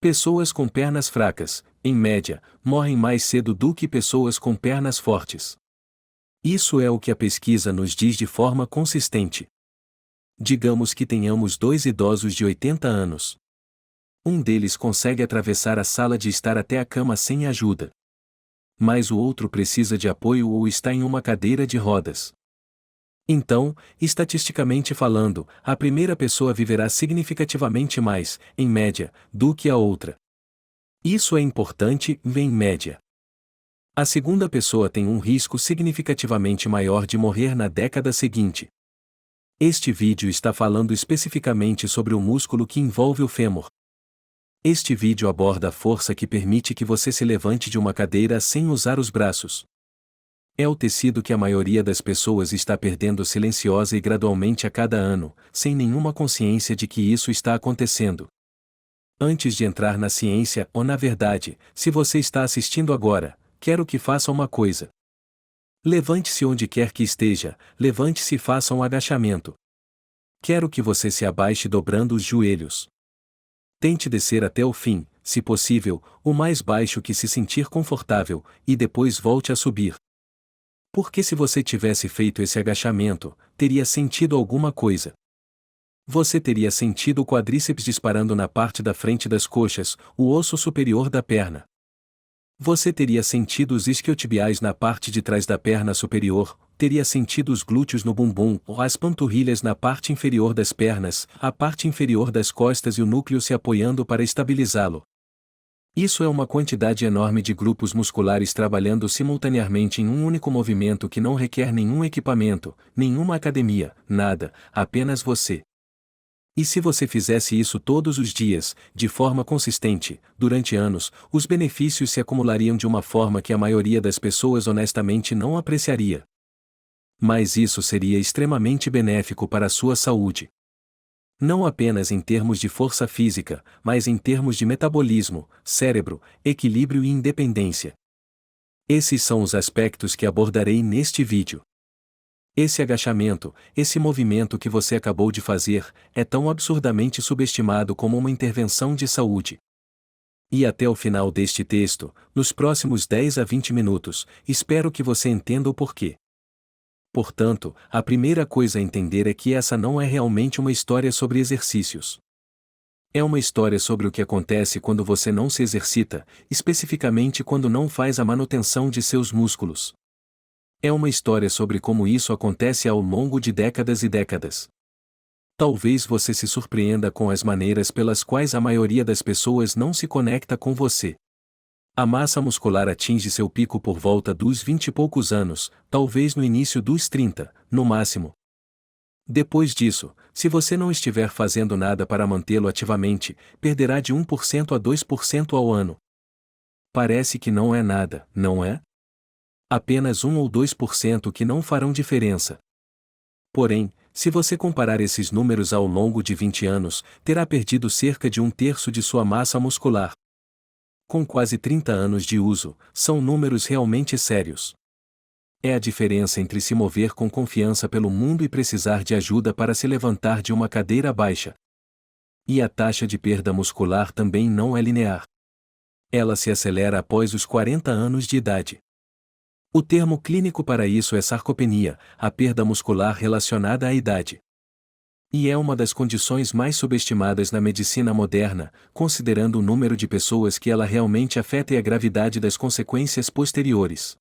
Pessoas com pernas fracas, em média, morrem mais cedo do que pessoas com pernas fortes. Isso é o que a pesquisa nos diz de forma consistente. Digamos que tenhamos dois idosos de 80 anos. Um deles consegue atravessar a sala de estar até a cama sem ajuda. Mas o outro precisa de apoio ou está em uma cadeira de rodas. Então, estatisticamente falando, a primeira pessoa viverá significativamente mais, em média, do que a outra. Isso é importante, em média. A segunda pessoa tem um risco significativamente maior de morrer na década seguinte. Este vídeo está falando especificamente sobre o músculo que envolve o fêmur. Este vídeo aborda a força que permite que você se levante de uma cadeira sem usar os braços. É o tecido que a maioria das pessoas está perdendo silenciosa e gradualmente a cada ano, sem nenhuma consciência de que isso está acontecendo. Antes de entrar na ciência, ou na verdade, se você está assistindo agora, quero que faça uma coisa. Levante-se onde quer que esteja, levante-se e faça um agachamento. Quero que você se abaixe dobrando os joelhos. Tente descer até o fim, se possível, o mais baixo que se sentir confortável, e depois volte a subir. Porque se você tivesse feito esse agachamento, teria sentido alguma coisa. Você teria sentido o quadríceps disparando na parte da frente das coxas, o osso superior da perna. Você teria sentido os isquiotibiais na parte de trás da perna superior, teria sentido os glúteos no bumbum, as panturrilhas na parte inferior das pernas, a parte inferior das costas e o núcleo se apoiando para estabilizá-lo. Isso é uma quantidade enorme de grupos musculares trabalhando simultaneamente em um único movimento que não requer nenhum equipamento, nenhuma academia, nada, apenas você. E se você fizesse isso todos os dias, de forma consistente, durante anos, os benefícios se acumulariam de uma forma que a maioria das pessoas honestamente não apreciaria. Mas isso seria extremamente benéfico para a sua saúde. Não apenas em termos de força física, mas em termos de metabolismo, cérebro, equilíbrio e independência. Esses são os aspectos que abordarei neste vídeo. Esse agachamento, esse movimento que você acabou de fazer, é tão absurdamente subestimado como uma intervenção de saúde. E até o final deste texto, nos próximos 10 a 20 minutos, espero que você entenda o porquê. Portanto, a primeira coisa a entender é que essa não é realmente uma história sobre exercícios. É uma história sobre o que acontece quando você não se exercita, especificamente quando não faz a manutenção de seus músculos. É uma história sobre como isso acontece ao longo de décadas e décadas. Talvez você se surpreenda com as maneiras pelas quais a maioria das pessoas não se conecta com você. A massa muscular atinge seu pico por volta dos 20 e poucos anos, talvez no início dos 30, no máximo. Depois disso, se você não estiver fazendo nada para mantê-lo ativamente, perderá de 1% a 2% ao ano. Parece que não é nada, não é? Apenas 1 ou 2% que não farão diferença. Porém, se você comparar esses números ao longo de 20 anos, terá perdido cerca de 1/3 de sua massa muscular. Com quase 30 anos de uso, são números realmente sérios. É a diferença entre se mover com confiança pelo mundo e precisar de ajuda para se levantar de uma cadeira baixa. E a taxa de perda muscular também não é linear. Ela se acelera após os 40 anos de idade. O termo clínico para isso é sarcopenia, a perda muscular relacionada à idade. E é uma das condições mais subestimadas na medicina moderna, considerando o número de pessoas que ela realmente afeta e a gravidade das consequências posteriores.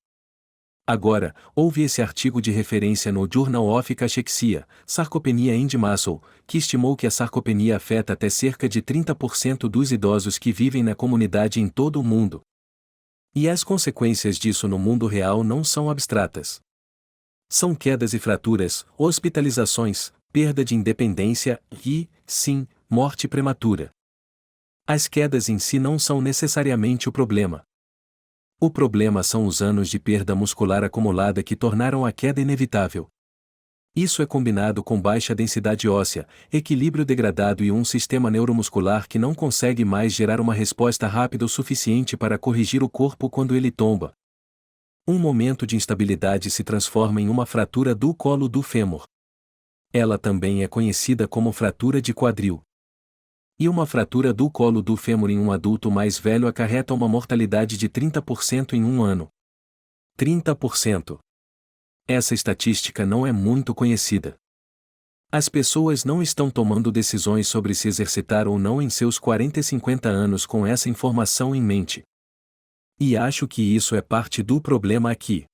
Agora, houve esse artigo de referência no Journal of Cachexia, Sarcopenia and Muscle, que estimou que a sarcopenia afeta até cerca de 30% dos idosos que vivem na comunidade em todo o mundo. E as consequências disso no mundo real não são abstratas. São quedas e fraturas, hospitalizações, perda de independência e, sim, morte prematura. As quedas em si não são necessariamente o problema. O problema são os anos de perda muscular acumulada que tornaram a queda inevitável. Isso é combinado com baixa densidade óssea, equilíbrio degradado e um sistema neuromuscular que não consegue mais gerar uma resposta rápida o suficiente para corrigir o corpo quando ele tomba. Um momento de instabilidade se transforma em uma fratura do colo do fêmur. Ela também é conhecida como fratura de quadril. E uma fratura do colo do fêmur em um adulto mais velho acarreta uma mortalidade de 30% em um ano. 30%. Essa estatística não é muito conhecida. As pessoas não estão tomando decisões sobre se exercitar ou não em seus 40 e 50 anos com essa informação em mente. E acho que isso é parte do problema aqui.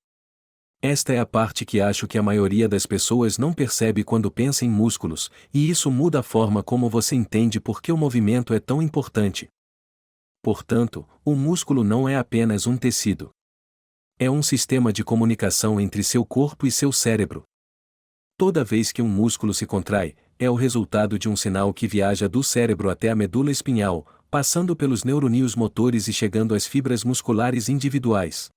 Esta é a parte que acho que a maioria das pessoas não percebe quando pensa em músculos, e isso muda a forma como você entende por que o movimento é tão importante. Portanto, o músculo não é apenas um tecido. É um sistema de comunicação entre seu corpo e seu cérebro. Toda vez que um músculo se contrai, é o resultado de um sinal que viaja do cérebro até a medula espinhal, passando pelos neuronídeos motores e chegando às fibras musculares individuais.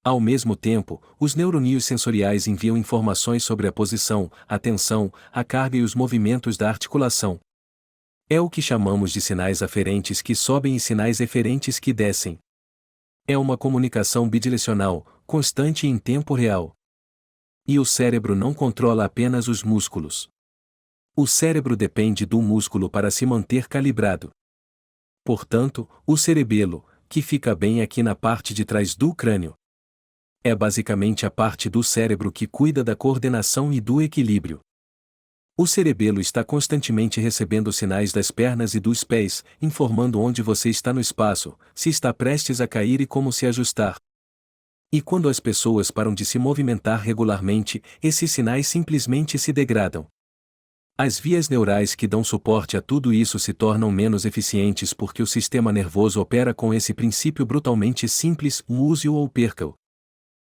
Ao mesmo tempo, os neuronídeos sensoriais enviam informações sobre a posição, a tensão, a carga e os movimentos da articulação. É o que chamamos de sinais aferentes que sobem e sinais eferentes que descem. É uma comunicação bidirecional, constante e em tempo real. E o cérebro não controla apenas os músculos. O cérebro depende do músculo para se manter calibrado. Portanto, o cerebelo, que fica bem aqui na parte de trás do crânio, é basicamente a parte do cérebro que cuida da coordenação e do equilíbrio. O cerebelo está constantemente recebendo sinais das pernas e dos pés, informando onde você está no espaço, se está prestes a cair e como se ajustar. E quando as pessoas param de se movimentar regularmente, esses sinais simplesmente se degradam. As vias neurais que dão suporte a tudo isso se tornam menos eficientes porque o sistema nervoso opera com esse princípio brutalmente simples: use-o ou perca-o.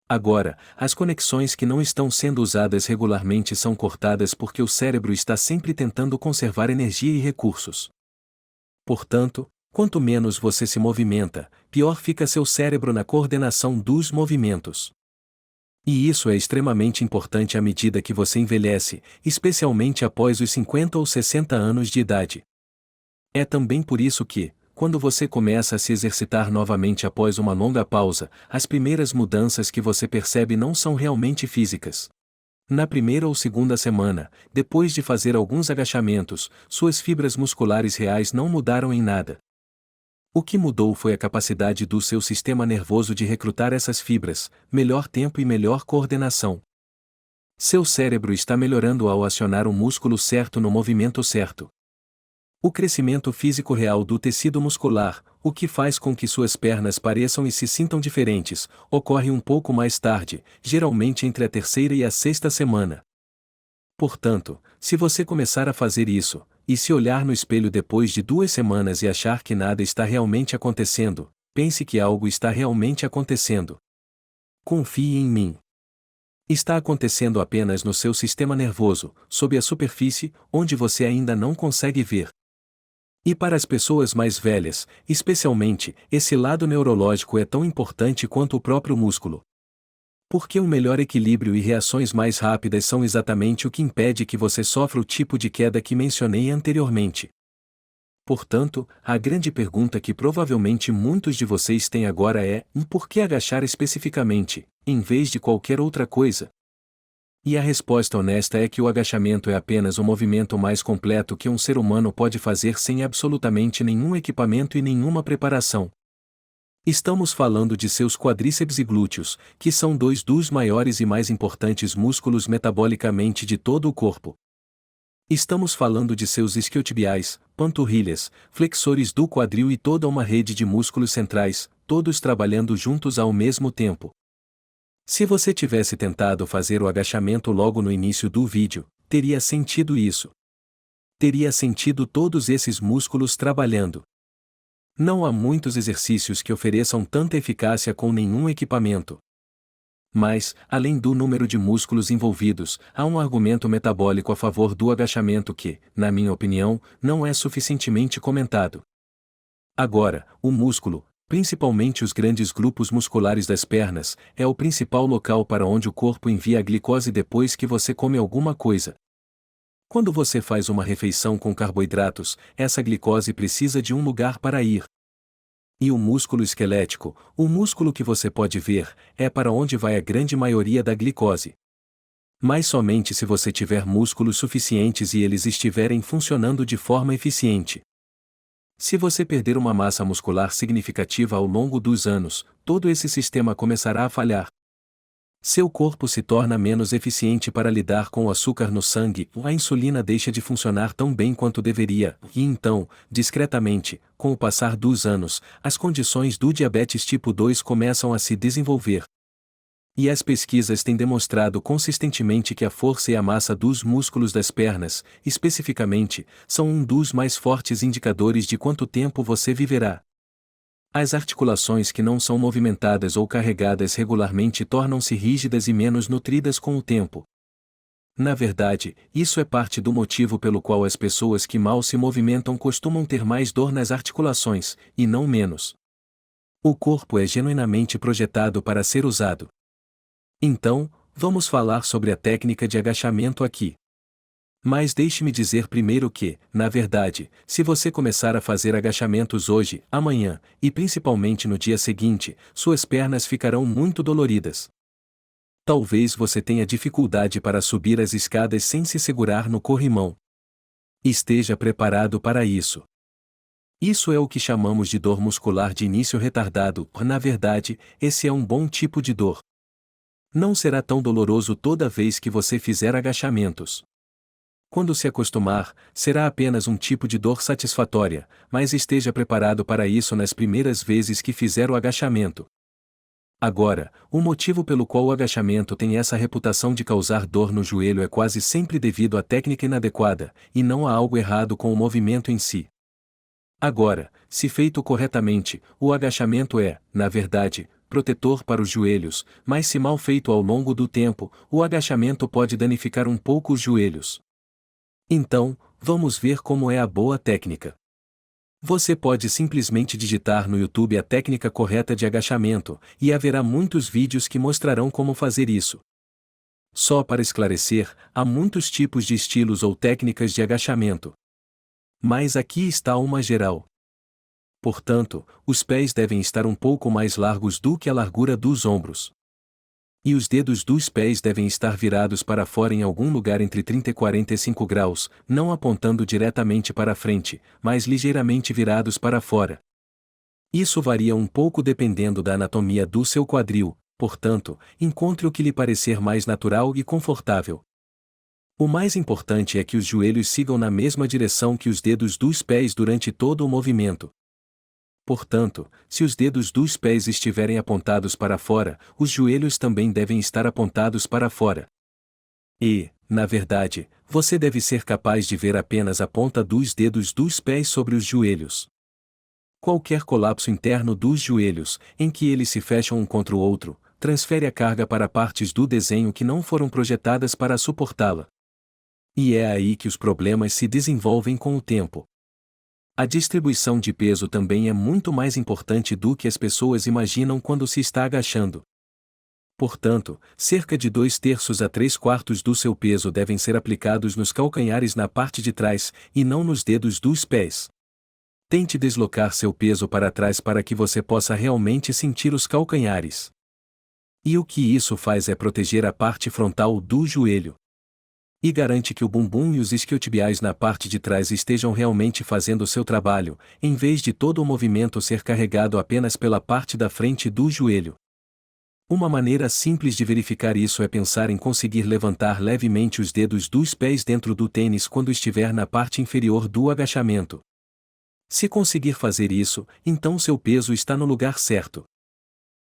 Agora, as conexões que não estão sendo usadas regularmente são cortadas porque o cérebro está sempre tentando conservar energia e recursos. Portanto, quanto menos você se movimenta, pior fica seu cérebro na coordenação dos movimentos. E isso é extremamente importante à medida que você envelhece, especialmente após os 50 ou 60 anos de idade. É também por isso que, quando você começa a se exercitar novamente após uma longa pausa, as primeiras mudanças que você percebe não são realmente físicas. Na primeira ou segunda semana, depois de fazer alguns agachamentos, suas fibras musculares reais não mudaram em nada. O que mudou foi a capacidade do seu sistema nervoso de recrutar essas fibras, melhor tempo e melhor coordenação. Seu cérebro está melhorando ao acionar o músculo certo no movimento certo. O crescimento físico real do tecido muscular, o que faz com que suas pernas pareçam e se sintam diferentes, ocorre um pouco mais tarde, geralmente entre a terceira e a sexta semana. Portanto, se você começar a fazer isso, e se olhar no espelho depois de 2 semanas e achar que nada está realmente acontecendo, pense que algo está realmente acontecendo. Confie em mim. Está acontecendo apenas no seu sistema nervoso, sob a superfície, onde você ainda não consegue ver. E para as pessoas mais velhas, especialmente, esse lado neurológico é tão importante quanto o próprio músculo. Porque um melhor equilíbrio e reações mais rápidas são exatamente o que impede que você sofra o tipo de queda que mencionei anteriormente. Portanto, a grande pergunta que provavelmente muitos de vocês têm agora é: por que agachar especificamente, em vez de qualquer outra coisa? E a resposta honesta é que o agachamento é apenas o movimento mais completo que um ser humano pode fazer sem absolutamente nenhum equipamento e nenhuma preparação. Estamos falando de seus quadríceps e glúteos, que são 2 dos maiores e mais importantes músculos metabolicamente de todo o corpo. Estamos falando de seus isquiotibiais, panturrilhas, flexores do quadril e toda uma rede de músculos centrais, todos trabalhando juntos ao mesmo tempo. Se você tivesse tentado fazer o agachamento logo no início do vídeo, teria sentido isso. Teria sentido todos esses músculos trabalhando. Não há muitos exercícios que ofereçam tanta eficácia com nenhum equipamento. Mas, além do número de músculos envolvidos, há um argumento metabólico a favor do agachamento que, na minha opinião, não é suficientemente comentado. Agora, o músculo, principalmente os grandes grupos musculares das pernas, é o principal local para onde o corpo envia a glicose depois que você come alguma coisa. Quando você faz uma refeição com carboidratos, essa glicose precisa de um lugar para ir. E o músculo esquelético, o músculo que você pode ver, é para onde vai a grande maioria da glicose. Mas somente se você tiver músculos suficientes e eles estiverem funcionando de forma eficiente. Se você perder uma massa muscular significativa ao longo dos anos, todo esse sistema começará a falhar. Seu corpo se torna menos eficiente para lidar com o açúcar no sangue, a insulina deixa de funcionar tão bem quanto deveria, e então, discretamente, com o passar dos anos, as condições do diabetes tipo 2 começam a se desenvolver. E as pesquisas têm demonstrado consistentemente que a força e a massa dos músculos das pernas, especificamente, são um dos mais fortes indicadores de quanto tempo você viverá. As articulações que não são movimentadas ou carregadas regularmente tornam-se rígidas e menos nutridas com o tempo. Na verdade, isso é parte do motivo pelo qual as pessoas que mal se movimentam costumam ter mais dor nas articulações, e não menos. O corpo é genuinamente projetado para ser usado. Então, vamos falar sobre a técnica de agachamento aqui. Mas deixe-me dizer primeiro que, na verdade, se você começar a fazer agachamentos hoje, amanhã, e principalmente no dia seguinte, suas pernas ficarão muito doloridas. Talvez você tenha dificuldade para subir as escadas sem se segurar no corrimão. Esteja preparado para isso. Isso é o que chamamos de dor muscular de início retardado. Na verdade, esse é um bom tipo de dor. Não será tão doloroso toda vez que você fizer agachamentos. Quando se acostumar, será apenas um tipo de dor satisfatória, mas esteja preparado para isso nas primeiras vezes que fizer o agachamento. Agora, o motivo pelo qual o agachamento tem essa reputação de causar dor no joelho é quase sempre devido à técnica inadequada, e não a algo errado com o movimento em si. Agora, se feito corretamente, o agachamento é, na verdade, protetor para os joelhos, mas se mal feito ao longo do tempo, o agachamento pode danificar um pouco os joelhos. Então, vamos ver como é a boa técnica. Você pode simplesmente digitar no YouTube a técnica correta de agachamento, e haverá muitos vídeos que mostrarão como fazer isso. Só para esclarecer, há muitos tipos de estilos ou técnicas de agachamento. Mas aqui está uma geral. Portanto, os pés devem estar um pouco mais largos do que a largura dos ombros. E os dedos dos pés devem estar virados para fora em algum lugar entre 30 e 45 graus, não apontando diretamente para frente, mas ligeiramente virados para fora. Isso varia um pouco dependendo da anatomia do seu quadril, portanto, encontre o que lhe parecer mais natural e confortável. O mais importante é que os joelhos sigam na mesma direção que os dedos dos pés durante todo o movimento. Portanto, se os dedos dos pés estiverem apontados para fora, os joelhos também devem estar apontados para fora. E, na verdade, você deve ser capaz de ver apenas a ponta dos dedos dos pés sobre os joelhos. Qualquer colapso interno dos joelhos, em que eles se fecham um contra o outro, transfere a carga para partes do desenho que não foram projetadas para suportá-la. E é aí que os problemas se desenvolvem com o tempo. A distribuição de peso também é muito mais importante do que as pessoas imaginam quando se está agachando. Portanto, cerca de 2/3 a 3/4 do seu peso devem ser aplicados nos calcanhares na parte de trás, e não nos dedos dos pés. Tente deslocar seu peso para trás para que você possa realmente sentir os calcanhares. E o que isso faz é proteger a parte frontal do joelho. E garante que o bumbum e os isquiotibiais na parte de trás estejam realmente fazendo o seu trabalho, em vez de todo o movimento ser carregado apenas pela parte da frente do joelho. Uma maneira simples de verificar isso é pensar em conseguir levantar levemente os dedos dos pés dentro do tênis quando estiver na parte inferior do agachamento. Se conseguir fazer isso, então seu peso está no lugar certo.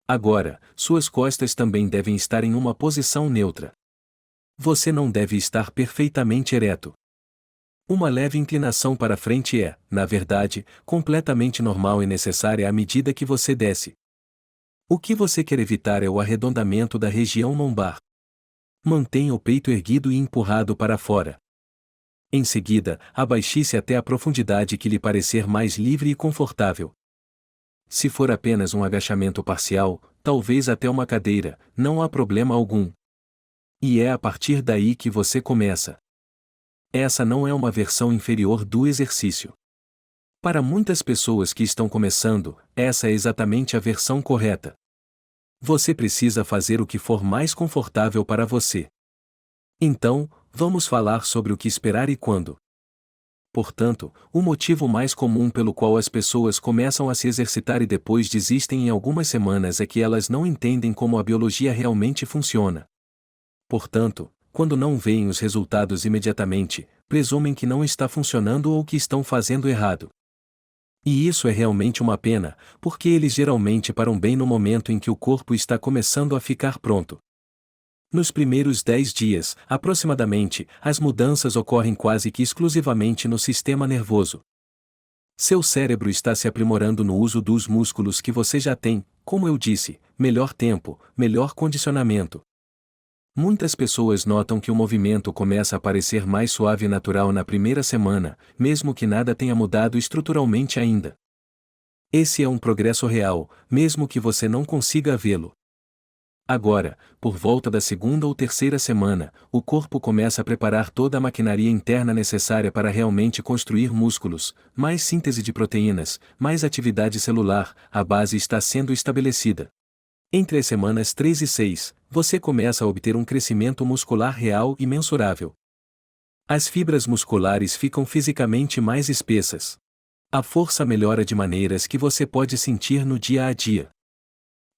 Agora, suas costas também devem estar em uma posição neutra. Você não deve estar perfeitamente ereto. Uma leve inclinação para frente é, na verdade, completamente normal e necessária à medida que você desce. O que você quer evitar é o arredondamento da região lombar. Mantenha o peito erguido e empurrado para fora. Em seguida, abaixe-se até a profundidade que lhe parecer mais livre e confortável. Se for apenas um agachamento parcial, talvez até uma cadeira, não há problema algum. E é a partir daí que você começa. Essa não é uma versão inferior do exercício. Para muitas pessoas que estão começando, essa é exatamente a versão correta. Você precisa fazer o que for mais confortável para você. Então, vamos falar sobre o que esperar e quando. Portanto, o motivo mais comum pelo qual as pessoas começam a se exercitar e depois desistem em algumas semanas é que elas não entendem como a biologia realmente funciona. Portanto, quando não veem os resultados imediatamente, presumem que não está funcionando ou que estão fazendo errado. E isso é realmente uma pena, porque eles geralmente param bem no momento em que o corpo está começando a ficar pronto. Nos primeiros 10 dias, aproximadamente, as mudanças ocorrem quase que exclusivamente no sistema nervoso. Seu cérebro está se aprimorando no uso dos músculos que você já tem, como eu disse, melhor tempo, melhor condicionamento. Muitas pessoas notam que o movimento começa a parecer mais suave e natural na primeira semana, mesmo que nada tenha mudado estruturalmente ainda. Esse é um progresso real, mesmo que você não consiga vê-lo. Agora, por volta da segunda ou terceira semana, o corpo começa a preparar toda a maquinaria interna necessária para realmente construir músculos, mais síntese de proteínas, mais atividade celular, a base está sendo estabelecida. Entre as semanas 3 e 6, você começa a obter um crescimento muscular real e mensurável. As fibras musculares ficam fisicamente mais espessas. A força melhora de maneiras que você pode sentir no dia a dia.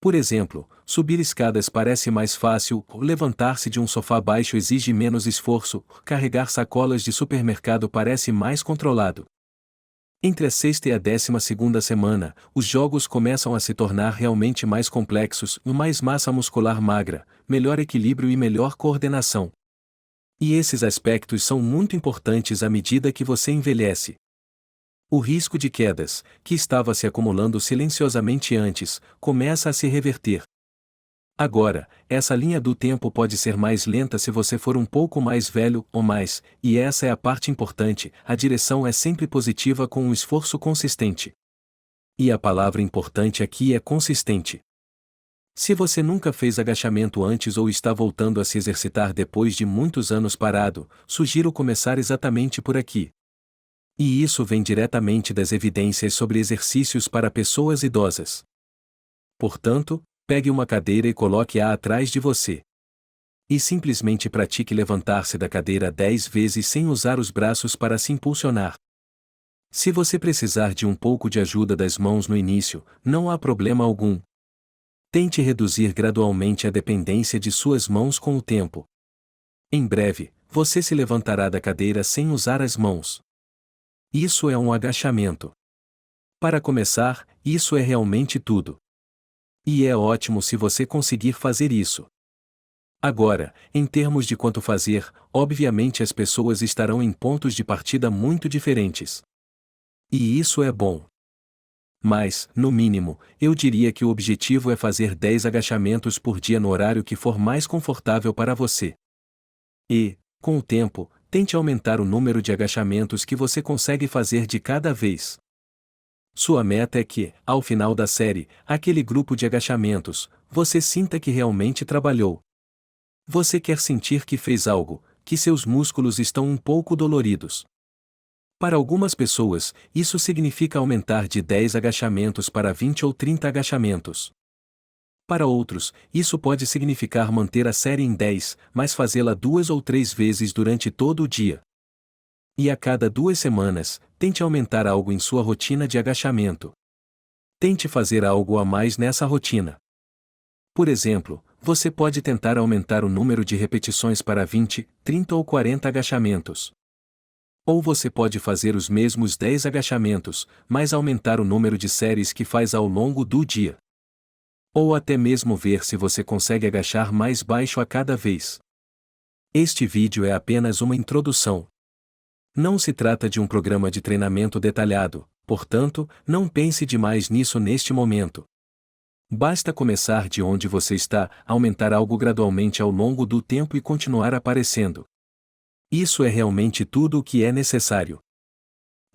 Por exemplo, subir escadas parece mais fácil, levantar-se de um sofá baixo exige menos esforço, carregar sacolas de supermercado parece mais controlado. Entre a sexta e a 12ª semana, os jogos começam a se tornar realmente mais complexos, mais massa muscular magra, melhor equilíbrio e melhor coordenação. E esses aspectos são muito importantes à medida que você envelhece. O risco de quedas, que estava se acumulando silenciosamente antes, começa a se reverter. Agora, essa linha do tempo pode ser mais lenta se você for um pouco mais velho ou mais, e essa é a parte importante, a direção é sempre positiva com um esforço consistente. E a palavra importante aqui é consistente. Se você nunca fez agachamento antes ou está voltando a se exercitar depois de muitos anos parado, sugiro começar exatamente por aqui. E isso vem diretamente das evidências sobre exercícios para pessoas idosas. Portanto, pegue uma cadeira e coloque-a atrás de você. E simplesmente pratique levantar-se da cadeira 10 vezes sem usar os braços para se impulsionar. Se você precisar de um pouco de ajuda das mãos no início, não há problema algum. Tente reduzir gradualmente a dependência de suas mãos com o tempo. Em breve, você se levantará da cadeira sem usar as mãos. Isso é um agachamento. Para começar, isso é realmente tudo. E é ótimo se você conseguir fazer isso. Agora, em termos de quanto fazer, obviamente as pessoas estarão em pontos de partida muito diferentes. E isso é bom. Mas, no mínimo, eu diria que o objetivo é fazer 10 agachamentos por dia no horário que for mais confortável para você. E, com o tempo, tente aumentar o número de agachamentos que você consegue fazer de cada vez. Sua meta é que, ao final da série, aquele grupo de agachamentos, você sinta que realmente trabalhou. Você quer sentir que fez algo, que seus músculos estão um pouco doloridos. Para algumas pessoas, isso significa aumentar de 10 agachamentos para 20 ou 30 agachamentos. Para outros, isso pode significar manter a série em 10, mas fazê-la 2 ou 3 vezes durante todo o dia. E a cada 2 semanas, tente aumentar algo em sua rotina de agachamento. Tente fazer algo a mais nessa rotina. Por exemplo, você pode tentar aumentar o número de repetições para 20, 30 ou 40 agachamentos. Ou você pode fazer os mesmos 10 agachamentos, mas aumentar o número de séries que faz ao longo do dia. Ou até mesmo ver se você consegue agachar mais baixo a cada vez. Este vídeo é apenas uma introdução. Não se trata de um programa de treinamento detalhado, portanto, não pense demais nisso neste momento. Basta começar de onde você está, aumentar algo gradualmente ao longo do tempo e continuar aparecendo. Isso é realmente tudo o que é necessário.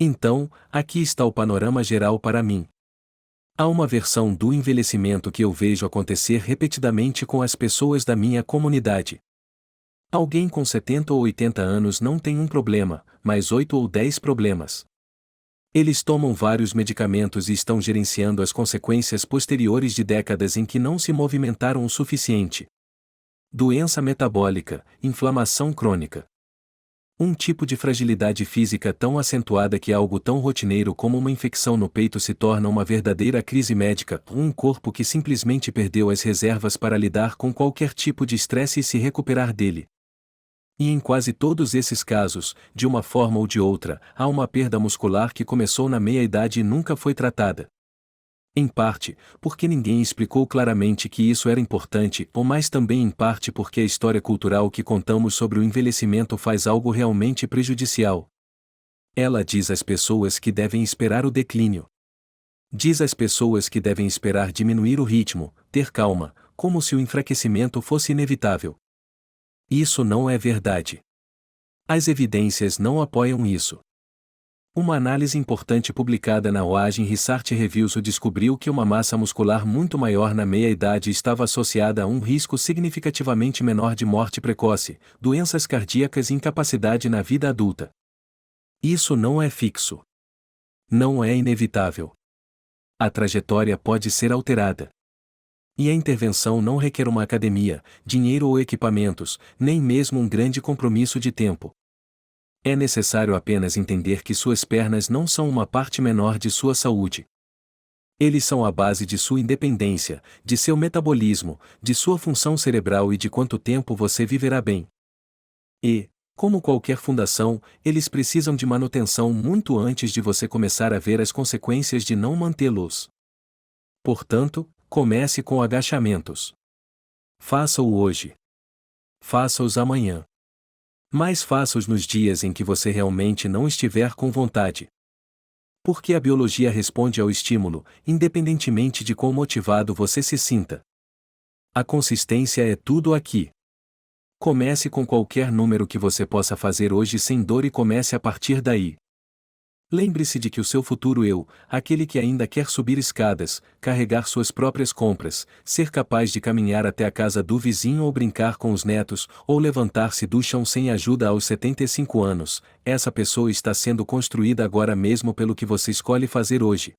Então, aqui está o panorama geral para mim. Há uma versão do envelhecimento que eu vejo acontecer repetidamente com as pessoas da minha comunidade. Alguém com 70 ou 80 anos não tem um problema, mas 8 ou 10 problemas. Eles tomam vários medicamentos e estão gerenciando as consequências posteriores de décadas em que não se movimentaram o suficiente. Doença metabólica, inflamação crônica. Um tipo de fragilidade física tão acentuada que algo tão rotineiro como uma infecção no peito se torna uma verdadeira crise médica, um corpo que simplesmente perdeu as reservas para lidar com qualquer tipo de estresse e se recuperar dele. E em quase todos esses casos, de uma forma ou de outra, há uma perda muscular que começou na meia-idade e nunca foi tratada. Em parte, porque ninguém explicou claramente que isso era importante, ou mais também em parte porque a história cultural que contamos sobre o envelhecimento faz algo realmente prejudicial. Ela diz às pessoas que devem esperar o declínio. Diz às pessoas que devem esperar diminuir o ritmo, ter calma, como se o enfraquecimento fosse inevitável. Isso não é verdade. As evidências não apoiam isso. Uma análise importante publicada na Oagin Research Reviews descobriu que uma massa muscular muito maior na meia-idade estava associada a um risco significativamente menor de morte precoce, doenças cardíacas e incapacidade na vida adulta. Isso não é fixo. Não é inevitável. A trajetória pode ser alterada. E a intervenção não requer uma academia, dinheiro ou equipamentos, nem mesmo um grande compromisso de tempo. É necessário apenas entender que suas pernas não são uma parte menor de sua saúde. Eles são a base de sua independência, de seu metabolismo, de sua função cerebral e de quanto tempo você viverá bem. E, como qualquer fundação, eles precisam de manutenção muito antes de você começar a ver as consequências de não mantê-los. Portanto, comece com agachamentos. Faça-o hoje. Faça-os amanhã. Mas faça-os nos dias em que você realmente não estiver com vontade. Porque a biologia responde ao estímulo, independentemente de quão motivado você se sinta. A consistência é tudo aqui. Comece com qualquer número que você possa fazer hoje sem dor e comece a partir daí. Lembre-se de que o seu futuro eu, aquele que ainda quer subir escadas, carregar suas próprias compras, ser capaz de caminhar até a casa do vizinho ou brincar com os netos, ou levantar-se do chão sem ajuda aos 75 anos, essa pessoa está sendo construída agora mesmo pelo que você escolhe fazer hoje.